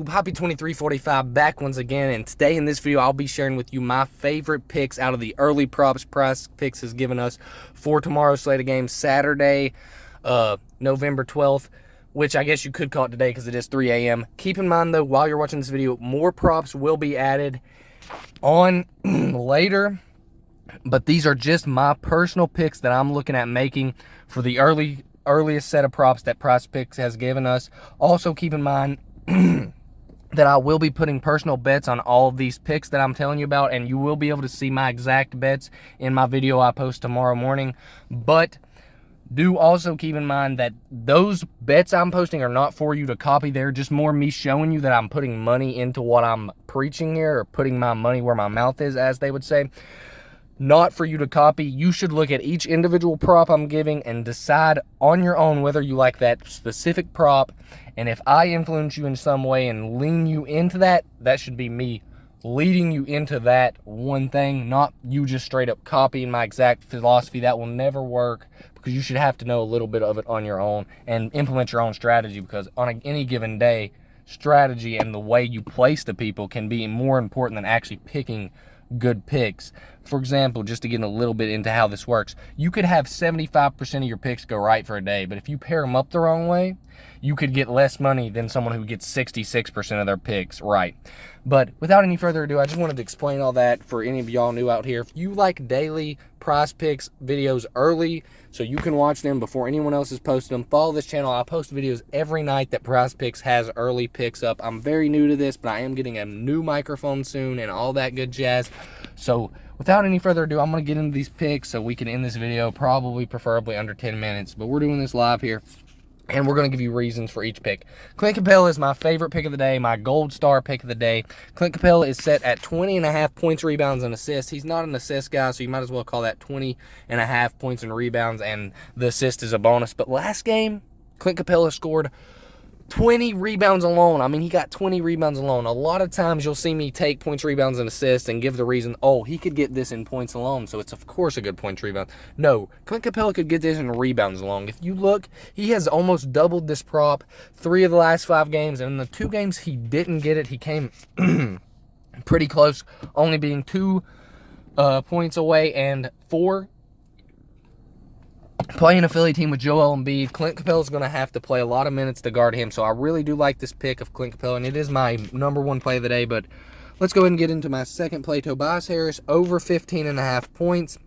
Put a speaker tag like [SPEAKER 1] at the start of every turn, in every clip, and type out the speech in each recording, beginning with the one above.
[SPEAKER 1] YouTube? Happy 2345 back once again, and today in this video I'll be sharing with you my favorite picks out of the early props PrizePicks has given us for tomorrow's slate of games, Saturday, November 12th, which I guess you could call it today because it is 3 a.m. Keep in mind though, while you're watching this video, more props will be added on later, but these are just my personal picks that I'm looking at making for the earliest set of props that PrizePicks has given us. Also keep in mind that I will be putting personal bets on all of these picks that I'm telling you about, and you will be able to see my exact bets in my video I post tomorrow morning. But do also keep in mind that those bets I'm posting are not for you to copy. They're just more me showing you that I'm putting money into what I'm preaching here, or putting my money where my mouth is, as they would say. Not for you to copy. You should look at each individual prop I'm giving and decide on your own whether you like that specific prop. And if I influence you in some way and lean you into that, that should be me leading you into that one thing, not you just straight up copying my exact philosophy. That will never work, because you should have to know a little bit of it on your own and implement your own strategy, because on any given day, strategy and the way you place the people can be more important than actually picking good picks. For example, just to get a little bit into how this works, you could have 75% of your picks go right for a day, but if you pair them up the wrong way, you could get less money than someone who gets 66% of their picks right. But without any further ado, I just wanted to explain all that for any of y'all new out here. If you like daily PrizePicks videos early so you can watch them before anyone else has posted them, follow this channel. I post videos every night that PrizePicks has early picks up. I'm very new to this, but I am getting a new microphone soon and all that good jazz. So without any further ado, I'm going to get into these picks so we can end this video preferably under 10 minutes. But we're doing this live here, and we're going to give you reasons for each pick. Clint Capella is my favorite pick of the day, my gold star pick of the day. Clint Capella is set at 20.5 points, rebounds, and assists. He's not an assist guy, so you might as well call that 20.5 points and rebounds, and the assist is a bonus. But last game, Clint Capella scored 20 rebounds alone. I mean, he got 20 rebounds alone. A lot of times you'll see me take points, rebounds, and assists and give the reason, oh, he could get this in points alone, so it's of course a good points rebound. No, Clint Capella could get this in rebounds alone. If you look, he has almost doubled this prop 3 of the last 5 games, and in the 2 games he didn't get it, he came pretty close, only being 2 points away, and 4 playing a Philly team with Joel Embiid. Clint Capella is going to have to play a lot of minutes to guard him, so I really do like this pick of Clint Capella, and it is my #1 play of the day. But let's go ahead and get into my second play. Tobias Harris over 15.5 points.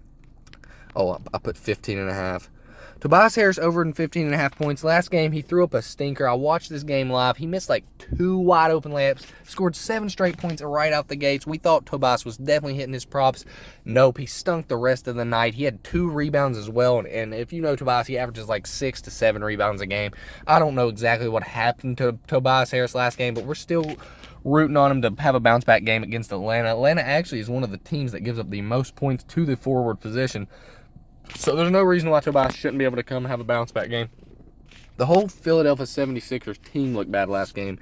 [SPEAKER 1] Oh, I put 15.5. Tobias Harris over 15.5 points. Last game, he threw up a stinker. I watched this game live. He missed like 2 wide open layups, scored 7 straight points right out the gates. We thought Tobias was definitely hitting his props. Nope, he stunk the rest of the night. He had 2 rebounds as well, and if you know Tobias, he averages like 6 to 7 rebounds a game. I don't know exactly what happened to Tobias Harris last game, but we're still rooting on him to have a bounce-back game against Atlanta. Atlanta actually is one of the teams that gives up the most points to the forward position. So there's no reason why Tobias shouldn't be able to come and have a bounce-back game. The whole Philadelphia 76ers team looked bad last game.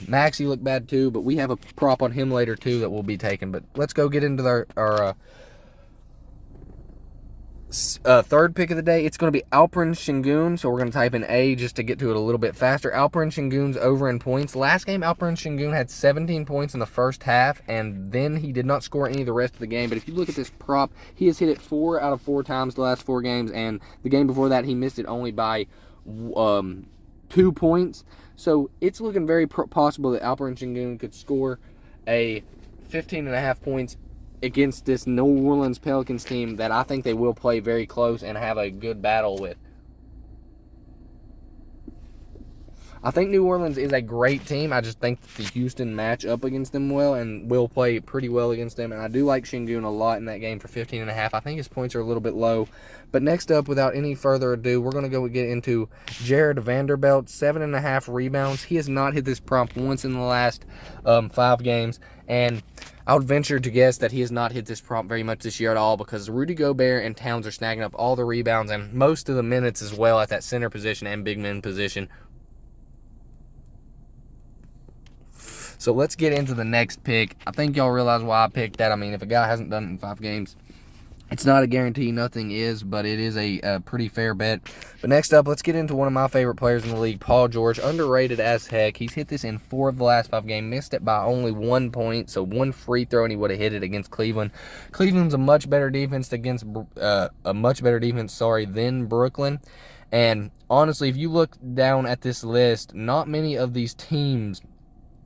[SPEAKER 1] Maxey looked bad too, but we have a prop on him later too that will be taken. But let's go get into our third pick of the day. It's going to be Alperen Sengun, so we're going to type in A just to get to it a little bit faster. Alperen Sengun's over in points. Last game, Alperen Sengun had 17 points in the first half, and then he did not score any of the rest of the game. But if you look at this prop, he has hit it 4 out of 4 times the last 4 games, and the game before that, he missed it only by 2 points. So it's looking very possible that Alperen Sengun could score a 15.5 points against this New Orleans Pelicans team that I think they will play very close and have a good battle with. I think New Orleans is a great team. I just think that the Houston match up against them well and will play pretty well against them. And I do like Sengun a lot in that game for 15.5. I think his points are a little bit low. But next up, without any further ado, we're going to go get into Jared Vanderbilt, 7.5 rebounds. He has not hit this prop once in the last 5 games. And I would venture to guess that he has not hit this prop very much this year at all, because Rudy Gobert and Towns are snagging up all the rebounds and most of the minutes as well at that center position and big man position. So let's get into the next pick. I think y'all realize why I picked that. I mean, if a guy hasn't done it in 5 games, It's not a guarantee, nothing is, but it is a pretty fair bet. But next up, let's get into one of my favorite players in the league, Paul George. Underrated as heck. He's hit this in 4 of the last 5 games, missed it by only 1 point, so 1 free throw, and he would have hit it against Cleveland. Cleveland's a much better defense than Brooklyn. And honestly, if you look down at this list, not many of these teams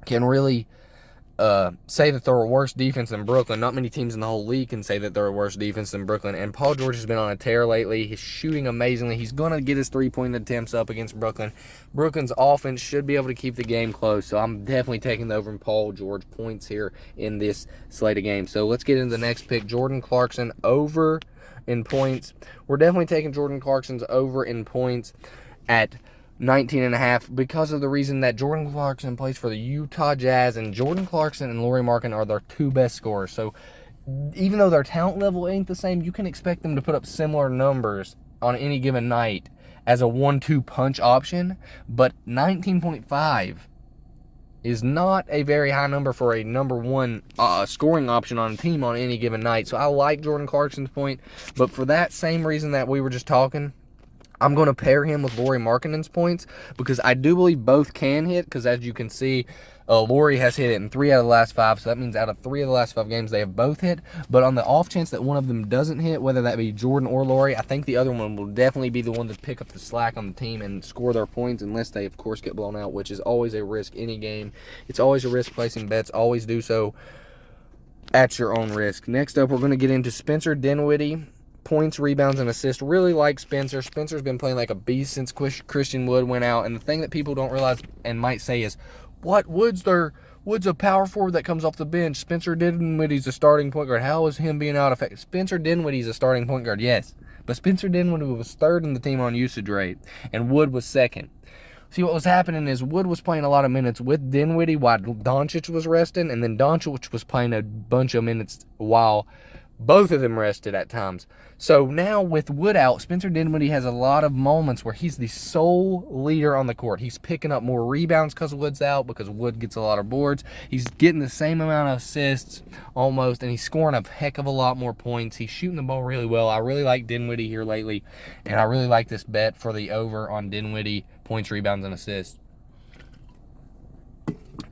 [SPEAKER 1] can really say that they're a worse defense than Brooklyn. Not many teams in the whole league can say that they're a worse defense than Brooklyn. And Paul George has been on a tear lately. He's shooting amazingly. He's going to get his 3-point attempts up against Brooklyn. Brooklyn's offense should be able to keep the game close. So I'm definitely taking the over in Paul George points here in this slate of games. So let's get into the next pick. Jordan Clarkson over in points. We're definitely taking Jordan Clarkson's over in points at 19.5 because of the reason that Jordan Clarkson plays for the Utah Jazz, and Jordan Clarkson and Lauri Markkanen are their 2 best scorers. So even though their talent level ain't the same, you can expect them to put up similar numbers on any given night as a 1-2 punch option. But 19.5 is not a very high number for a number 1 scoring option on a team on any given night. So I like Jordan Clarkson's point, but for that same reason that we were just talking, I'm going to pair him with Lauri Markkanen's points because I do believe both can hit, because as you can see, Lauri has hit it in 3 out of the last 5, so that means out of 3 of the last 5 games they have both hit. But on the off chance that one of them doesn't hit, whether that be Jordan or Lauri, I think the other one will definitely be the one to pick up the slack on the team and score their points, unless they, of course, get blown out, which is always a risk any game. It's always a risk placing bets. Always do so at your own risk. Next up, we're going to get into Spencer Dinwiddie. Points, rebounds, and assists. Really like Spencer. Spencer's been playing like a beast since Christian Wood went out. And the thing that people don't realize and might say is, what? Wood's a power forward that comes off the bench. Spencer Dinwiddie's a starting point guard. How is him being out effective? Spencer Dinwiddie's a starting point guard, yes. But Spencer Dinwiddie was 3rd in the team on usage rate, and Wood was 2nd. See, what was happening is Wood was playing a lot of minutes with Dinwiddie while Doncic was resting, and then Doncic was playing a bunch of minutes while both of them rested at times. So now with Wood out, Spencer Dinwiddie has a lot of moments where he's the sole leader on the court. He's picking up more rebounds because Wood's out, because Wood gets a lot of boards. He's getting the same amount of assists almost, and he's scoring a heck of a lot more points. He's shooting the ball really well. I really like Dinwiddie here lately, and I really like this bet for the over on Dinwiddie points, rebounds, and assists.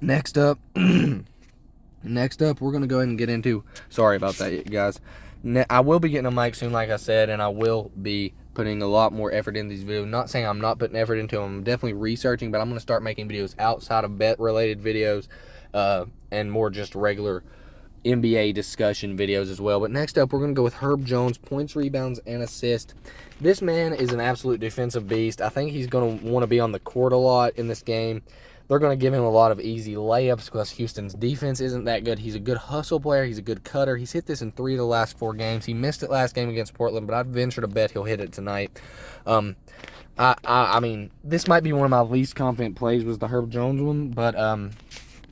[SPEAKER 1] Next up, we're going to go ahead and get into, sorry about that, guys. I will be getting a mic soon, like I said, and I will be putting a lot more effort in these videos. Not saying I'm not putting effort into them. I'm definitely researching, but I'm going to start making videos outside of bet-related videos and more just regular NBA discussion videos as well. But next up, we're going to go with Herb Jones, points, rebounds, and assists. This man is an absolute defensive beast. I think he's going to want to be on the court a lot in this game. They're going to give him a lot of easy layups because Houston's defense isn't that good. He's a good hustle player. He's a good cutter. He's hit this in 3 of the last 4 games. He missed it last game against Portland, but I'd venture to bet he'll hit it tonight. I mean, this might be one of my least confident plays was the Herb Jones one, but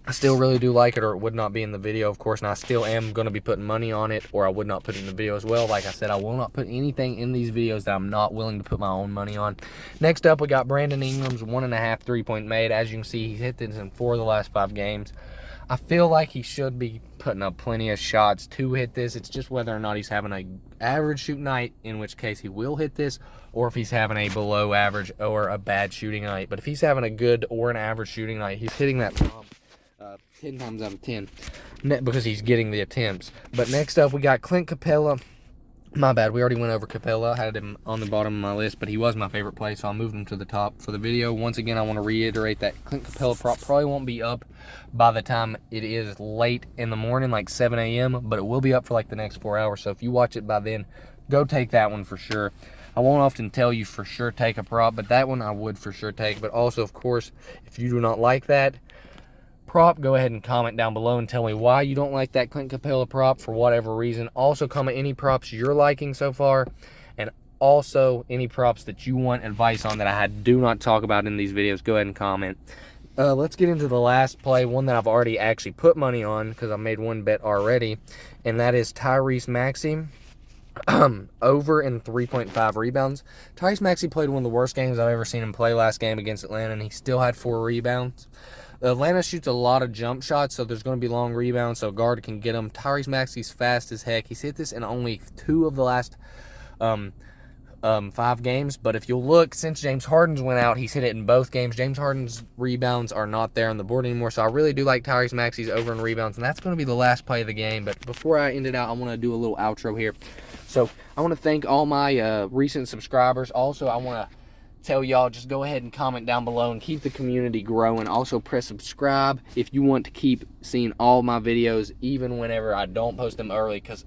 [SPEAKER 1] I still really do like it, or it would not be in the video, of course, and I still am going to be putting money on it, or I would not put it in the video as well. Like I said, I will not put anything in these videos that I'm not willing to put my own money on. Next up, we got Brandon Ingram's 1.5 3-point made. As you can see, he's hit this in 4 of the last 5 games. I feel like he should be putting up plenty of shots to hit this. It's just whether or not he's having an average shooting night, in which case he will hit this, or if he's having a below average or a bad shooting night. But if he's having a good or an average shooting night, he's hitting that prompt 10 times out of 10 because he's getting the attempts. But next up, we got Clint Capella. My bad, we already went over Capella. I had him on the bottom of my list, but he was my favorite play, so I moved him to the top for the video. Once again, I want to reiterate that Clint Capella prop probably won't be up by the time it is late in the morning, like 7 a.m., but it will be up for like the next 4 hours. So if you watch it by then, go take that one for sure. I won't often tell you for sure take a prop, but that one I would for sure take. But also, of course, if you do not like that prop, go ahead and comment down below and tell me why you don't like that Clint Capella prop for whatever reason. Also, comment any props you're liking so far, and also any props that you want advice on that I do not talk about in these videos. Go ahead and comment. Let's get into the last play, one that I've already actually put money on because I made one bet already, and that is Tyrese Maxey over in 3.5 rebounds. Tyrese Maxey played one of the worst games I've ever seen him play last game against Atlanta, and he still had 4 rebounds. Atlanta shoots a lot of jump shots, so there's going to be long rebounds, so guard can get them. Tyrese Maxey's fast as heck. He's hit this in only 2 of the last 5 games, but if you'll look, since James Harden's went out, he's hit it in both games. James Harden's rebounds are not there on the board anymore, so I really do like Tyrese Maxey's over in rebounds, and that's going to be the last play of the game. But before I end it out, I want to do a little outro here. So I want to thank all my recent subscribers. Also, I want to tell y'all, just go ahead and comment down below and keep the community growing. Also, press subscribe if you want to keep seeing all my videos, even whenever I don't post them early, because